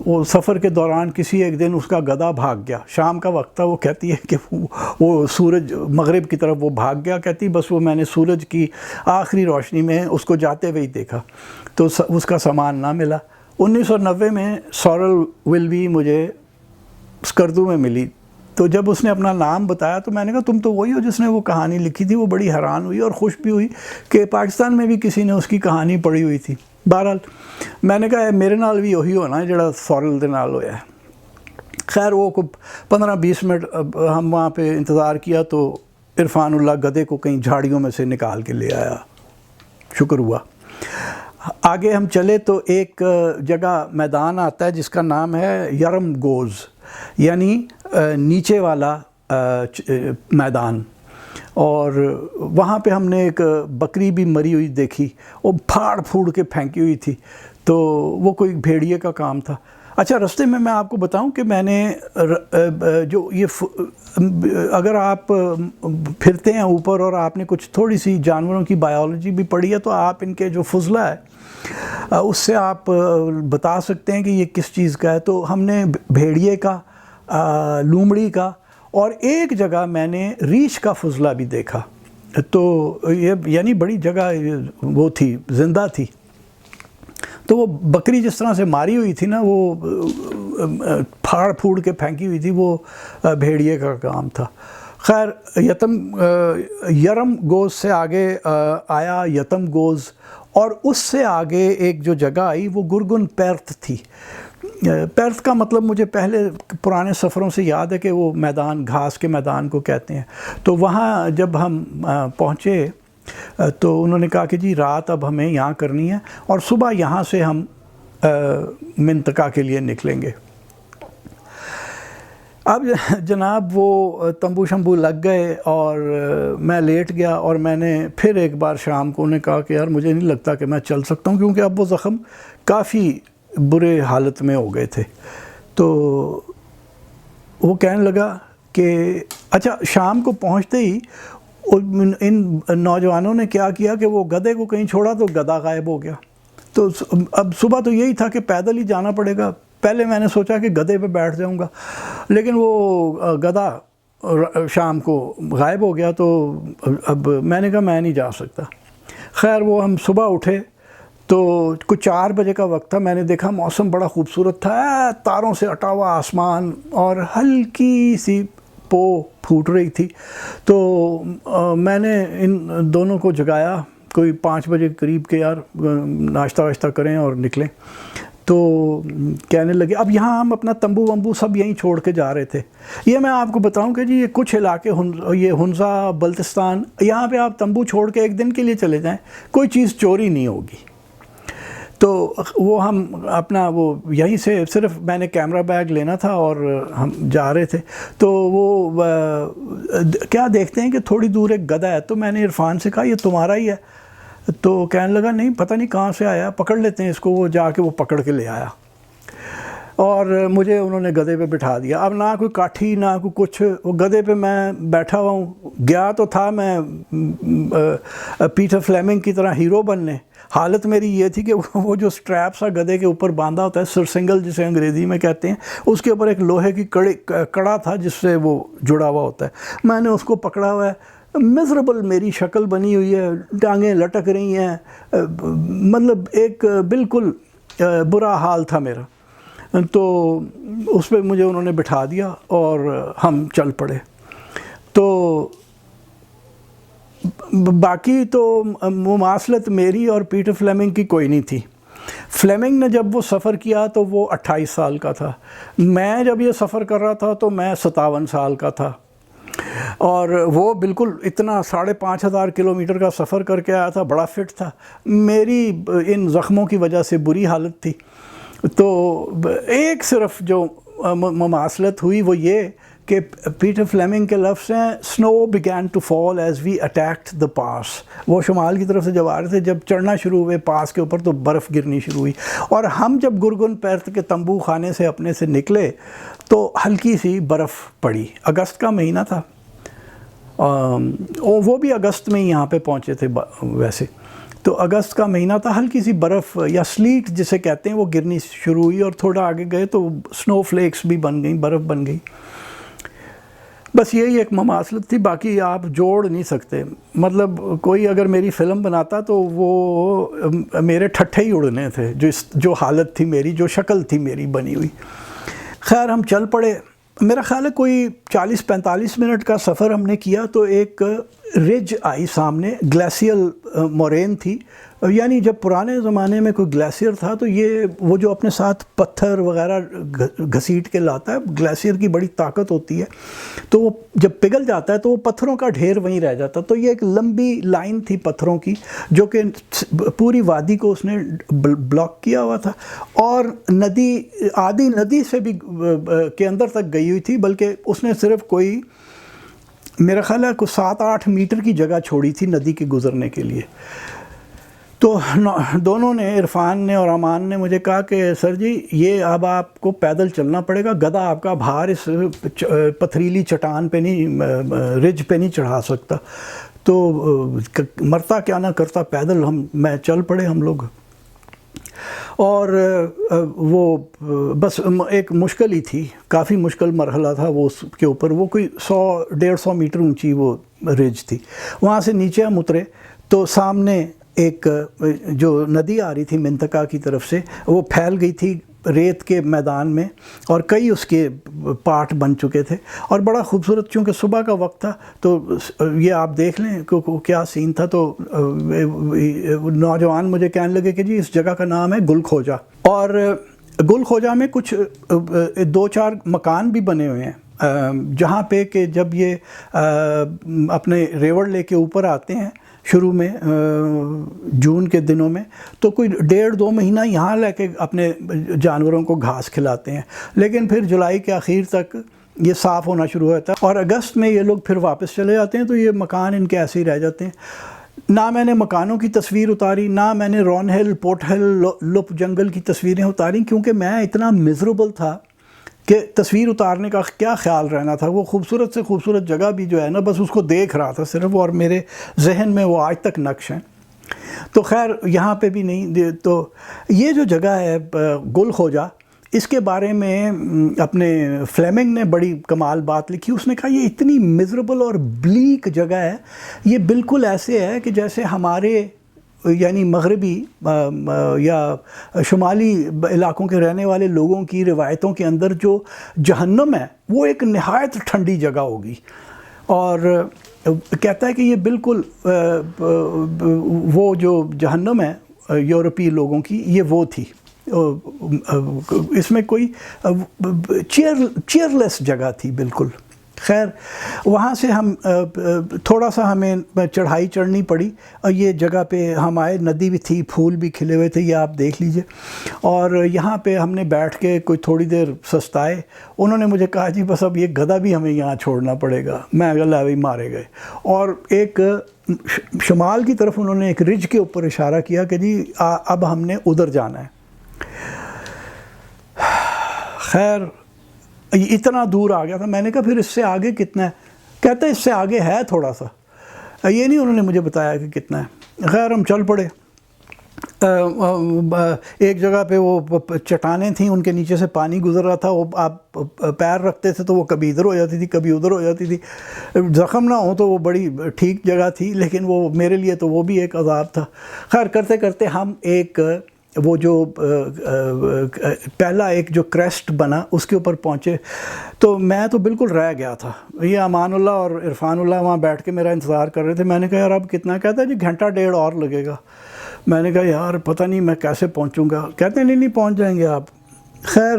وہ سفر کے دوران کسی ایک دن اس کا گدھا بھاگ گیا، شام کا وقت تھا، وہ کہتی ہے کہ وہ سورج مغرب کی طرف وہ بھاگ گیا، کہتی بس وہ میں نے سورج کی آخری روشنی میں اس کو جاتے ہوئے ہی دیکھا، تو اس کا سامان نہ ملا۔ 1990 میں سورل ولبی مجھے اسکردو میں ملی، تو جب اس نے اپنا نام بتایا تو میں نے کہا تم تو وہی ہو جس نے وہ کہانی لکھی تھی۔ وہ بڑی حیران ہوئی اور خوش بھی ہوئی کہ پاکستان میں بھی کسی نے اس کی کہانی پڑھی ہوئی تھی۔ بہرحال میں نے کہا میرے نال بھی وہی ہونا جڑا سورل دے نال ہویا ہے۔ خیر وہ 15-20 منٹ ہم وہاں پہ انتظار کیا، تو عرفان اللہ گدھے کو کہیں جھاڑیوں میں سے نکال کے لے آیا، شکر ہوا۔ آگے ہم چلے تو ایک جگہ میدان آتا ہے جس کا نام ہے یرم گوز، یعنی نیچے والا میدان، اور وہاں پہ ہم نے ایک بکری بھی مری ہوئی دیکھی، وہ پھاڑ پھوڑ کے پھینکی ہوئی تھی، تو وہ کوئی بھیڑیے کا کام تھا۔ اچھا رستے میں آپ کو بتاؤں کہ میں نے جو اگر آپ پھرتے ہیں اوپر اور آپ نے کچھ تھوڑی سی جانوروں کی بایولوجی بھی پڑھی ہے، تو آپ ان کے جو فضلہ ہے اس سے آپ بتا سکتے ہیں کہ یہ کس چیز کا ہے۔ تو ہم نے بھیڑیے کا، لومڑی کا، اور ایک جگہ میں نے ریچھ کا فضلہ بھی دیکھا، تو یہ یعنی بڑی جگہ وہ تھی، زندہ تھی۔ تو وہ بکری جس طرح سے ماری ہوئی تھی نا، وہ پھاڑ پھوڑ کے پھینکی ہوئی تھی، وہ بھیڑیے کا کام تھا۔ خیر یرم گوز سے آگے آیا یتم گوز، اور اس سے آگے ایک جو جگہ آئی وہ گرگن پیرتھ تھی۔ پیرتھ کا مطلب مجھے پہلے پرانے سفروں سے یاد ہے کہ وہ میدان، گھاس کے میدان کو کہتے ہیں۔ تو وہاں جب ہم پہنچے تو انہوں نے کہا کہ جی رات اب ہمیں یہاں کرنی ہے، اور صبح یہاں سے ہم منطقہ کے لیے نکلیں گے۔ اب جناب وہ تمبو شمبو لگ گئے اور میں لیٹ گیا، اور میں نے پھر ایک بار شام کو انہیں کہا کہ یار مجھے نہیں لگتا کہ میں چل سکتا ہوں، کیونکہ اب وہ زخم کافی برے حالت میں ہو گئے تھے۔ تو وہ کہنے لگا کہ اچھا شام کو پہنچتے ہی ان نوجوانوں نے کیا کیا کہ وہ گدھے کو کہیں چھوڑا تو گدھا غائب ہو گیا۔ تو اب صبح تو یہی تھا کہ پیدل ہی جانا پڑے گا۔ پہلے میں نے سوچا کہ گدھے پہ بیٹھ جاؤں گا، لیکن وہ گدھا شام کو غائب ہو گیا، تو اب میں نے کہا میں نہیں جا سکتا۔ خیر وہ ہم صبح اٹھے تو کچھ 4 بجے کا وقت تھا، میں نے دیکھا موسم بڑا خوبصورت تھا، تاروں سے اٹا ہوا آسمان اور ہلکی سی پو پھوٹ رہی تھی. تو میں نے ان دونوں کو جگایا کوئی 5 بجے کے قریب کہ یار ناشتہ واشتہ کریں اور نکلیں. تو کہنے لگے اب یہاں ہم اپنا تمبو ومبو سب یہیں چھوڑ کے جا رہے تھے. یہ میں آپ کو بتاؤں کہ جی یہ کچھ علاقے یہ ہنزا بلتستان یہاں پہ آپ تمبو چھوڑ کے ایک دن کے لیے چلے جائیں کوئی چیز چوری نہیں ہوگی. تو وہ ہم اپنا وہ یہیں سے صرف میں نے کیمرہ بیگ لینا تھا اور ہم جا رہے تھے. تو وہ کیا دیکھتے ہیں کہ تھوڑی دور ایک گدھا ہے. تو میں نے عرفان سے کہا یہ تمہارا ہی ہے؟ تو کہنے لگا نہیں پتہ نہیں کہاں سے آیا, پکڑ لیتے ہیں اس کو. وہ جا کے وہ پکڑ کے لے آیا اور مجھے انہوں نے گدھے پہ بٹھا دیا. اب نہ کوئی کاٹھی نہ کوئی کچھ, وہ گدھے پہ میں بیٹھا ہوا ہوں. گیا تو تھا میں پیٹر فلیمنگ کی طرح ہیرو بننے. حالت میری یہ تھی کہ وہ جو سٹریپ سا گدھے کے اوپر باندھا ہوتا ہے سرسنگل جسے انگریزی میں کہتے ہیں, اس کے اوپر ایک لوہے کی کڑا تھا جس سے وہ جڑا ہوا ہوتا ہے. میں نے اس کو پکڑا ہوا ہے. مزربل میری شکل بنی ہوئی ہے, ٹانگیں لٹک رہی ہیں, مطلب ایک بالکل برا حال تھا میرا. تو اس پہ مجھے انہوں نے بٹھا دیا اور ہم چل پڑے. تو باقی تو مماثلت میری اور پیٹر فلیمنگ کی کوئی نہیں تھی. فلیمنگ نے جب وہ سفر کیا تو وہ 28 سال کا تھا. میں جب یہ سفر کر رہا تھا تو میں 57 سال کا تھا. اور وہ بالکل اتنا 5,500 کلومیٹر کا سفر کر کے آیا تھا, بڑا فٹ تھا. میری ان زخموں کی وجہ سے بری حالت تھی. تو ایک صرف جو مماثلت ہوئی وہ یہ کہ پیٹر فلیمنگ کے لفظ ہیں سنو began to fall as we attacked the pass. وہ شمال کی طرف سے جب آ رہے تھے, جب چڑھنا شروع ہوئے پاس کے اوپر تو برف گرنی شروع ہوئی. اور ہم جب گرگن پیرت کے تمبو خانے سے اپنے سے نکلے تو ہلکی سی برف پڑی. اگست کا مہینہ تھا, وہ بھی اگست میں ہی یہاں پہ پہنچے تھے ویسے. تو اگست کا مہینہ تھا, ہلکی سی برف یا سلیٹ جسے کہتے ہیں وہ گرنی شروع ہوئی. اور تھوڑا آگے گئے تو سنو فلیکس بھی بن گئیں, برف بن گئی. بس یہی ایک مماثلت تھی, باقی آپ جوڑ نہیں سکتے. مطلب کوئی اگر میری فلم بناتا تو وہ میرے ٹھٹھے ہی اڑنے تھے, جو حالت تھی میری, جو شکل تھی میری بنی ہوئی. خیر ہم چل پڑے. میرا خیال ہے کوئی 40-45 منٹ کا سفر ہم نے کیا تو ایک رج آئی سامنے, گلیشیل مورین تھی. یعنی جب پرانے زمانے میں کوئی گلیشیئر تھا تو یہ وہ جو اپنے ساتھ پتھر وغیرہ گھسیٹ کے لاتا ہے, گلیشیئر کی بڑی طاقت ہوتی ہے, تو وہ جب پگھل جاتا ہے تو وہ پتھروں کا ڈھیر وہیں رہ جاتا. تو یہ ایک لمبی لائن تھی پتھروں کی جو کہ پوری وادی کو اس نے بلاک کیا ہوا تھا. اور ندی آدھی ندی سے بھی کے اندر تک گئی ہوئی تھی, بلکہ اس نے صرف کوئی میرا خیال ہے کوئی 7-8 میٹر کی جگہ چھوڑی تھی ندی کے گزرنے کے لیے. تو دونوں نے, عرفان نے اور امان نے مجھے کہا کہ سر جی یہ اب آپ کو پیدل چلنا پڑے گا, گدھا آپ کا بھار اس پتھریلی چٹان پہ نہیں, رج پہ نہیں چڑھا سکتا. تو مرتا کیا نہ کرتا پیدل. میں چل پڑے ہم لوگ. اور وہ بس ایک مشکل ہی تھی, کافی مشکل مرحلہ تھا وہ اس کے اوپر. وہ کوئی 100-150 میٹر اونچی وہ رج تھی. وہاں سے نیچے ہم اترے تو سامنے ایک جو ندی آ رہی تھی منطقہ کی طرف سے, وہ پھیل گئی تھی ریت کے میدان میں اور کئی اس کے پارٹ بن چکے تھے. اور بڑا خوبصورت, چونکہ صبح کا وقت تھا تو یہ آپ دیکھ لیں کیا سین تھا. تو نوجوان مجھے کہنے لگے کہ جی اس جگہ کا نام ہے گل کھوجا. اور گل کھوجا میں کچھ 2-4 مکان بھی بنے ہوئے ہیں جہاں پہ کہ جب یہ اپنے ریوڑ لے کے اوپر آتے ہیں شروع میں جون کے دنوں میں, تو کوئی 1.5-2 مہینہ یہاں لے کے اپنے جانوروں کو گھاس کھلاتے ہیں. لیکن پھر جولائی کے آخر تک یہ صاف ہونا شروع ہوتا ہے اور اگست میں یہ لوگ پھر واپس چلے جاتے ہیں. تو یہ مکان ان کے ایسے ہی رہ جاتے ہیں. نہ میں نے مکانوں کی تصویر اتاری, نہ میں نے رون ہل, پورٹ ہل, لپ جنگل کی تصویریں اتاری, کیونکہ میں اتنا مزربل تھا کہ تصویر اتارنے کا کیا خیال رہنا تھا. وہ خوبصورت سے خوبصورت جگہ بھی جو ہے نا, بس اس کو دیکھ رہا تھا صرف, اور میرے ذہن میں وہ آج تک نقش ہیں. تو خیر یہاں پہ بھی نہیں. تو یہ جو جگہ ہے گل کھوجا, اس کے بارے میں اپنے فلیمنگ نے بڑی کمال بات لکھی. اس نے کہا یہ اتنی مزربل اور بلیک جگہ ہے, یہ بالکل ایسے ہے کہ جیسے ہمارے یعنی مغربی یا شمالی علاقوں کے رہنے والے لوگوں کی روایتوں کے اندر جو جہنم ہے وہ ایک نہایت ٹھنڈی جگہ ہوگی، اور کہتا ہے کہ یہ بالکل وہ جو جہنم ہے یورپی لوگوں کی یہ وہ تھی، اس میں کوئی چیئرلیس جگہ تھی بالکل۔ خیر وہاں سے ہم تھوڑا سا ہمیں چڑھائی چڑھنی پڑی، اور یہ جگہ پہ ہم آئے، ندی بھی تھی، پھول بھی کھلے ہوئے تھے، یہ آپ دیکھ لیجئے، اور یہاں پہ ہم نے بیٹھ کے کوئی تھوڑی دیر سستائے۔ انہوں نے مجھے کہا جی بس اب یہ گدھا بھی ہمیں یہاں چھوڑنا پڑے گا، میں اللہ بھی مارے گئے، اور ایک شمال کی طرف انہوں نے ایک رج کے اوپر اشارہ کیا کہ جی اب ہم نے ادھر جانا ہے۔ خیر اتنا دور آ گیا تھا، میں نے کہا پھر اس سے آگے کتنا ہے؟ کہتا ہے اس سے آگے ہے تھوڑا سا، یہ نہیں انہوں نے مجھے بتایا کہ کتنا ہے۔ خیر ہم چل پڑے، ایک جگہ پہ وہ چٹانیں تھیں، ان کے نیچے سے پانی گزر رہا تھا، وہ آپ پیر رکھتے تھے تو وہ کبھی ادھر ہو جاتی تھی کبھی ادھر ہو جاتی تھی، زخم نہ ہو تو وہ بڑی ٹھیک جگہ تھی، لیکن وہ میرے لیے تو وہ بھی ایک عذاب تھا۔ خیر کرتے کرتے ہم ایک وہ جو پہلا ایک جو کریسٹ بنا اس کے اوپر پہنچے، تو میں تو بالکل رہ گیا تھا، یہ امان اللہ اور عرفان اللہ وہاں بیٹھ کے میرا انتظار کر رہے تھے۔ میں نے کہا یار اب کتنا؟ کہتا ہے جی گھنٹہ ڈیڑھ اور لگے گا۔ میں نے کہا یار پتہ نہیں میں کیسے پہنچوں گا۔ کہتے ہیں نہیں پہنچ جائیں گے آپ۔ خیر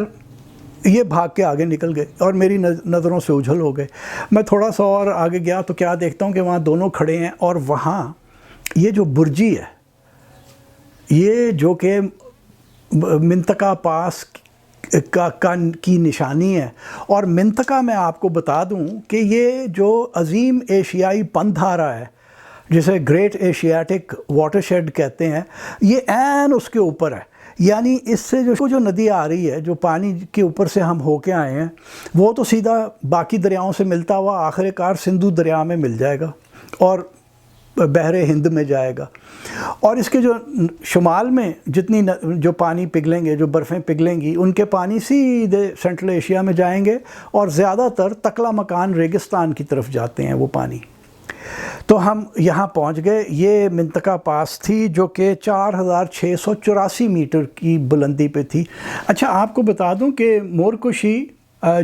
یہ بھاگ کے آگے نکل گئے اور میری نظروں سے اجھل ہو گئے۔ میں تھوڑا سا اور آگے گیا تو کیا دیکھتا ہوں کہ وہاں دونوں کھڑے ہیں، اور وہاں یہ جو برجی ہے یہ جو کہ منطقہ پاس کی نشانی ہے، اور منطقہ میں آپ کو بتا دوں کہ یہ جو عظیم ایشیائی پن دھارا ہے جسے گریٹ ایشیاٹک واٹر شیڈ کہتے ہیں، یہ عین اس کے اوپر ہے، یعنی اس سے جو ندی آ رہی ہے، جو پانی کے اوپر سے ہم ہو کے آئے ہیں، وہ تو سیدھا باقی دریاؤں سے ملتا ہوا آخر کار سندھو دریا میں مل جائے گا اور بحر ہند میں جائے گا، اور اس کے جو شمال میں جتنی جو پانی پگھلیں گے، جو برفیں پگھلیں گی، ان کے پانی سیدھے سینٹرل ایشیا میں جائیں گے، اور زیادہ تر تکلا مکان ریگستان کی طرف جاتے ہیں وہ پانی۔ تو ہم یہاں پہنچ گئے، یہ منطقہ پاس تھی جو کہ 4684 میٹر کی بلندی پہ تھی۔ اچھا آپ کو بتا دوں کہ مورکشی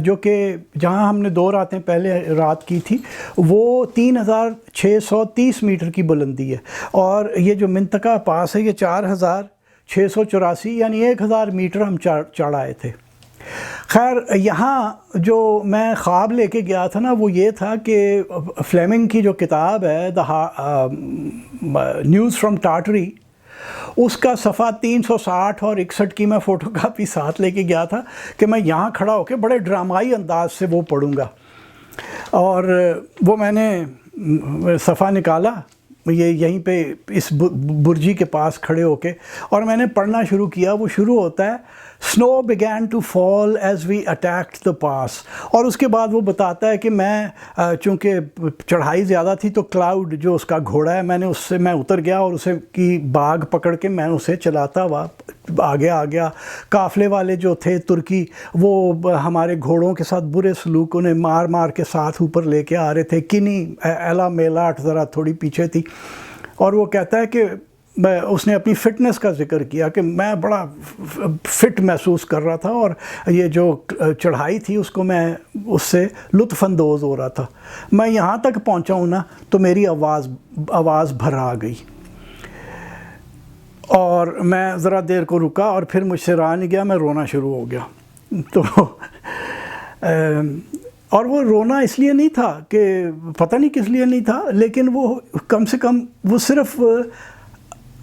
جو کہ جہاں ہم نے 2 راتیں پہلے رات کی تھی، وہ 3630 میٹر کی بلندی ہے، اور یہ جو منطقہ پاس ہے یہ 4684 یعنی 1000 میٹر ہم چڑھ آئے تھے۔ خیر یہاں جو میں خواب لے کے گیا تھا نا وہ یہ تھا کہ فلیمنگ کی جو کتاب ہے نیوز فرام ٹارٹری، اس کا صفحہ 360 اور 61 کی میں فوٹو کاپی ساتھ لے کے گیا تھا کہ میں یہاں کھڑا ہو کے بڑے ڈرامائی انداز سے وہ پڑھوں گا، اور وہ میں نے صفحہ نکالا یہیں پہ اس برجی کے پاس کھڑے ہو کے، اور میں نے پڑھنا شروع کیا۔ وہ شروع ہوتا ہے "Snow began to fall as we attacked the pass"، اور اس کے بعد وہ بتاتا ہے کہ میں چونکہ چڑھائی زیادہ تھی تو کلاؤڈ جو اس کا گھوڑا ہے میں اتر گیا، اور اسے کی باغ پکڑ کے میں اسے چلاتا ہوا آگے آ گیا۔ قافلے والے جو تھے ترکی وہ ہمارے گھوڑوں کے ساتھ برے سلوک انہیں مار مار کے ساتھ اوپر لے کے آ رہے تھے۔ کنی ایلا میلاٹ ذرا تھوڑی پیچھے تھی، اور وہ کہتا ہے کہ اس نے اپنی فٹنس کا ذکر کیا کہ میں بڑا فٹ محسوس کر رہا تھا، اور یہ جو چڑھائی تھی اس کو میں اس سے لطف اندوز ہو رہا تھا۔ میں یہاں تک پہنچا ہوں نا تو میری آواز بھر آ گئی، اور میں ذرا دیر کو رکا اور پھر مجھ سے رہا نہیں گیا، میں رونا شروع ہو گیا۔ تو اور وہ رونا اس لیے نہیں تھا کہ پتہ نہیں کس لیے نہیں تھا، لیکن وہ کم سے کم وہ صرف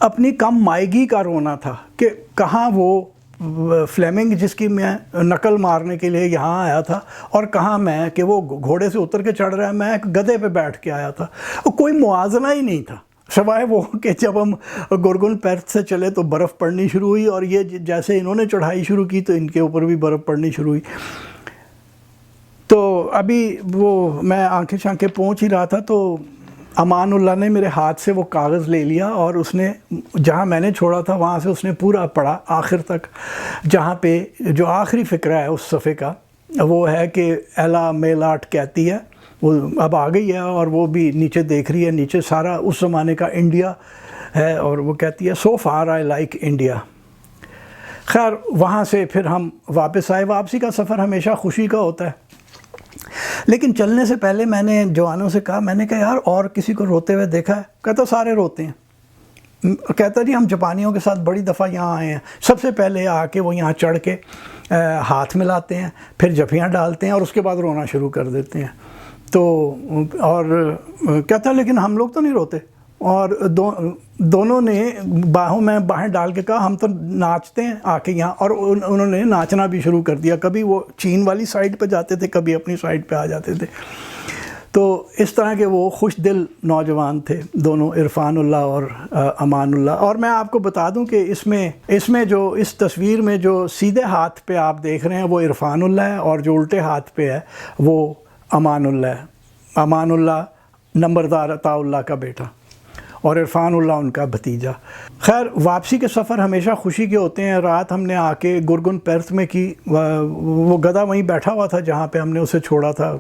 اپنی کم مائیگی کا رونا تھا کہ کہاں وہ فلیمنگ جس کی میں نقل مارنے کے لیے یہاں آیا تھا، اور کہاں میں کہ وہ گھوڑے سے اتر کے چڑھ رہا ہے، میں ایک گدھے پہ بیٹھ کے آیا تھا۔ کوئی موازنہ ہی نہیں تھا سوائے وہ کہ جب ہم گورگن پیرتھ سے چلے تو برف پڑنی شروع ہوئی، اور یہ جیسے انہوں نے چڑھائی شروع کی تو ان کے اوپر بھی برف پڑنی شروع ہوئی۔ تو ابھی وہ میں آنکھیں شانکھیں پہنچ ہی رہا تھا تو امان اللہ نے میرے ہاتھ سے وہ کاغذ لے لیا، اور اس نے جہاں میں نے چھوڑا تھا وہاں سے اس نے پورا پڑھا آخر تک، جہاں پہ جو آخری فقرہ ہے اس صفحے کا وہ ہے کہ ایلا میلاٹ کہتی ہے، وہ اب آ گئی ہے اور وہ بھی نیچے دیکھ رہی ہے، نیچے سارا اس زمانے کا انڈیا ہے اور وہ کہتی ہے سو فار آئی لائک انڈیا. خیر وہاں سے پھر ہم واپس آئے. واپسی کا سفر ہمیشہ خوشی کا ہوتا ہے، لیکن چلنے سے پہلے میں نے جوانوں سے کہا، میں نے کہا یار اور کسی کو روتے ہوئے دیکھا ہے؟ کہتا سارے روتے ہیں. کہتا جی ہم جاپانیوں کے ساتھ بڑی دفعہ یہاں آئے ہیں، سب سے پہلے آ کے وہ یہاں چڑھ کے ہاتھ ملاتے ہیں، پھر جفیاں ڈالتے ہیں اور اس کے بعد رونا شروع کر دیتے ہیں. تو اور کہتا لیکن ہم لوگ تو نہیں روتے. اور دونوں نے باہوں میں باہیں ڈال کے کہا ہم تو ناچتے ہیں آ کے یہاں. اور انہوں نے ناچنا بھی شروع کر دیا. کبھی وہ چین والی سائڈ پہ جاتے تھے، کبھی اپنی سائڈ پہ آ جاتے تھے. تو اس طرح کے وہ خوش دل نوجوان تھے دونوں، عرفان اللہ اور امان اللہ. اور میں آپ کو بتا دوں کہ اس میں جو اس تصویر میں جو سیدھے ہاتھ پہ آپ دیکھ رہے ہیں وہ عرفان اللہ ہے، اور جو الٹے ہاتھ پہ ہے وہ امان اللہ ہے. امان اللہ نمبردار عطا اللہ کا بیٹا اور عرفان اللہ ان کا بھتیجا. خیر واپسی کے سفر ہمیشہ خوشی کے ہوتے ہیں. رات ہم نے آ کے گرگن پیرتھ میں کی. وہ گدھا وہیں بیٹھا ہوا تھا جہاں پہ ہم نے اسے چھوڑا تھا،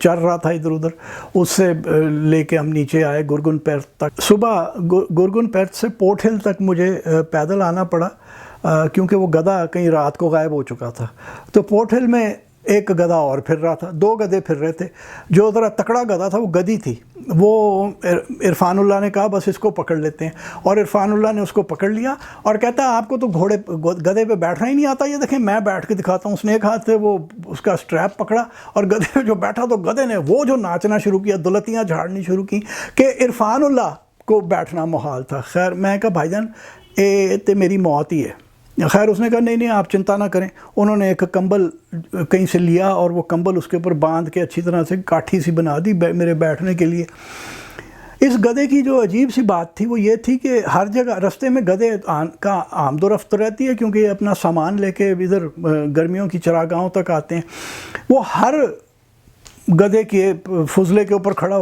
چر رہا تھا ادھر ادھر. اس سے لے کے ہم نیچے آئے گرگن پیرتھ تک. صبح گرگن پیرتھ سے پورٹ ہل تک مجھے پیدل آنا پڑا کیونکہ وہ گدھا کہیں رات کو غائب ہو چکا تھا. تو پورٹ ہل میں ایک گدھا اور پھر رہا تھا، 2 گدھے پھر رہے تھے. جو ذرا تکڑا گدھا تھا وہ گدھی تھی. وہ عرفان اللہ نے کہا بس اس کو پکڑ لیتے ہیں، اور عرفان اللہ نے اس کو پکڑ لیا اور کہتا آپ کو تو گدھے پہ بیٹھنا ہی نہیں آتا، یہ دیکھیں میں بیٹھ کے دکھاتا ہوں. اس نے ایک ہاتھ سے وہ اس کا سٹریپ پکڑا اور گدھے پہ جو بیٹھا تو گدھے نے وہ جو ناچنا شروع کیا، دلتیاں جھاڑنی شروع کی کہ عرفان اللہ کو بیٹھنا محال تھا. خیر میں کہا بھائی جان اے تے میری موت ہی ہے. خیر اس نے کہا نہیں آپ چنتا نہ کریں. انہوں نے ایک کمبل کہیں سے لیا اور وہ کمبل اس کے اوپر باندھ کے اچھی طرح سے کاٹھی سی بنا دی میرے بیٹھنے کے لیے. اس گدھے کی جو عجیب سی بات تھی وہ یہ تھی کہ ہر جگہ رستے میں گدھے کا آمد و رفت رہتی ہے کیونکہ یہ اپنا سامان لے کے ادھر گرمیوں کی چراگاہوں تک آتے ہیں. وہ ہر گدھے کے فضلے کے اوپر کھڑی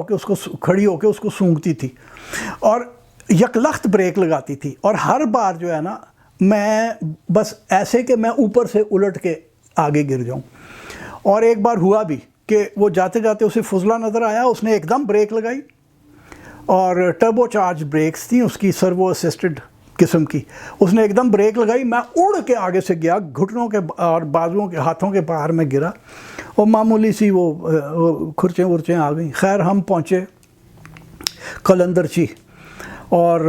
ہو کے اس کو سونگھتی تھی اور یکلخت بریک لگاتی تھی. اور ہر بار جو ہے نا میں بس ایسے کہ میں اوپر سے الٹ کے آگے گر جاؤں. اور ایک بار ہوا بھی کہ وہ جاتے جاتے اسے فضلہ نظر آیا، اس نے ایک دم بریک لگائی اور ٹربو چارج بریکس تھیں اس کی، سرو اسسٹڈ قسم کی. اس نے ایک دم بریک لگائی، میں اڑ کے آگے سے گیا، گھٹنوں کے اور بازوؤں کے ہاتھوں کے باہر میں گرا اور معمولی سی وہ کھرچیں ورچیں آ گئیں. خیر ہم پہنچے قلندرچی اور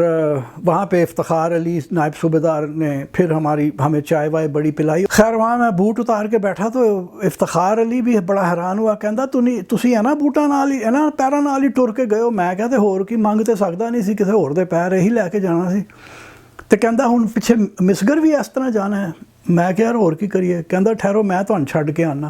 وہاں پہ افتخار علی نائب صوبیدار نے پھر ہمیں چائے وائے بڑی پلائی. خیر وہاں میں بوٹ اتار کے بیٹھا تو افتخار علی بھی بڑا حیران ہوا، کہندا تسی ہے نا بوٹاں نال ہی ہے نا پیراں نال ہی ٹر کے گئے ہو. میں کہتے ہور کی منگ تے سکدا نہیں سی، کسے ہور دے پیر ہی لے کے جانا سی. تے کہندا ہن پیچھے مسگر بھی اس طرح جانا ہے. میں کہ یار ہور کی کریے. کہندا ٹھہرو میں تہن چھڈ کے آنا.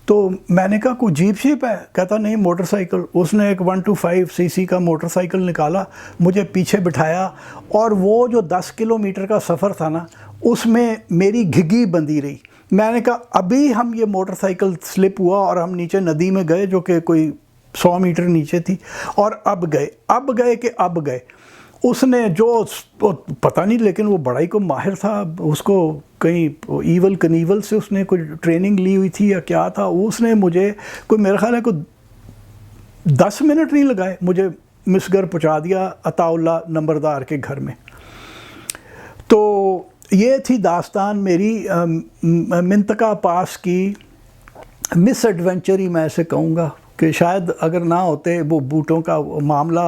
تو میں نے کہا کوئی جیپ شیپ ہے؟ کہتا نہیں موٹر سائیکل. اس نے ایک 125 cc سی کا موٹر سائیکل نکالا، مجھے پیچھے بٹھایا اور وہ جو 10 کلومیٹر کا سفر تھا نا اس میں میری گھگی بندھی رہی. میں نے کہا ابھی ہم یہ موٹر سائیکل سلپ ہوا اور ہم نیچے ندی میں گئے جو کہ کوئی 100 میٹر نیچے تھی، اور اب گئے. اس نے جو پتہ نہیں لیکن وہ بڑا ہی کو ماہر تھا، اس کو کہیں ایول کنیول سے اس نے کوئی ٹریننگ لی ہوئی تھی یا کیا تھا. اس نے مجھے میرا خیال ہے کوئی 10 منٹ نہیں لگائے، مجھے مسگر پہنچا دیا عطا اللہ نمبردار کے گھر میں. تو یہ تھی داستان میری منطقہ پاس کی مس ایڈونچر ہی میں اسے کہوں گا کہ شاید اگر نہ ہوتے وہ بوٹوں کا معاملہ،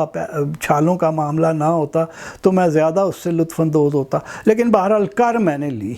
چھالوں کا معاملہ نہ ہوتا تو میں زیادہ اس سے لطف اندوز ہوتا. لیکن بہرحال کر میں نے لی.